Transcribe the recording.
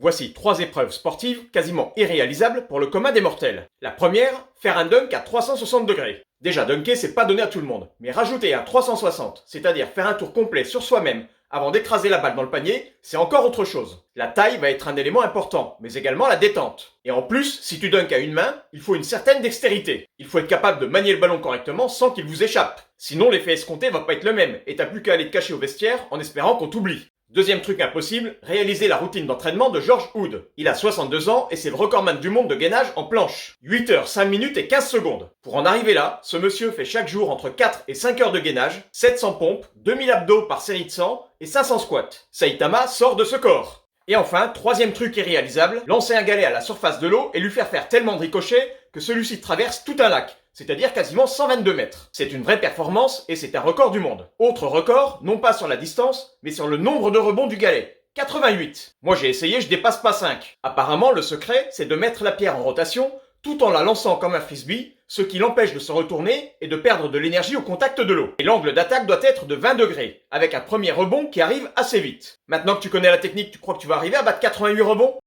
Voici 3 épreuves sportives quasiment irréalisables pour le commun des mortels. La première, faire un dunk à 360 degrés. Déjà, dunker, c'est pas donné à tout le monde. Mais rajouter un 360, c'est-à-dire faire un tour complet sur soi-même avant d'écraser la balle dans le panier, c'est encore autre chose. La taille va être un élément important, mais également la détente. Et en plus, si tu dunks à une main, il faut une certaine dextérité. Il faut être capable de manier le ballon correctement sans qu'il vous échappe. Sinon, l'effet escompté va pas être le même, et t'as plus qu'à aller te cacher au vestiaire en espérant qu'on t'oublie. Deuxième truc impossible, réaliser la routine d'entraînement de George Hood. Il a 62 ans et c'est le recordman du monde de gainage en planche. 8 heures, 5 minutes et 15 secondes. Pour en arriver là, ce monsieur fait chaque jour entre 4 et 5 heures de gainage, 700 pompes, 2000 abdos par série de 100 et 500 squats. Saitama sort de ce corps. Et enfin, troisième truc irréalisable, lancer un galet à la surface de l'eau et lui faire tellement de ricochets que celui-ci traverse tout un lac, c'est-à-dire quasiment 122 mètres. C'est une vraie performance et c'est un record du monde. Autre record, non pas sur la distance, mais sur le nombre de rebonds du galet. 88. Moi j'ai essayé, je dépasse pas 5. Apparemment, le secret, c'est de mettre la pierre en rotation tout en la lançant comme un frisbee, ce qui l'empêche de se retourner et de perdre de l'énergie au contact de l'eau. Et l'angle d'attaque doit être de 20 degrés, avec un premier rebond qui arrive assez vite. Maintenant que tu connais la technique, tu crois que tu vas arriver à battre 88 rebonds ?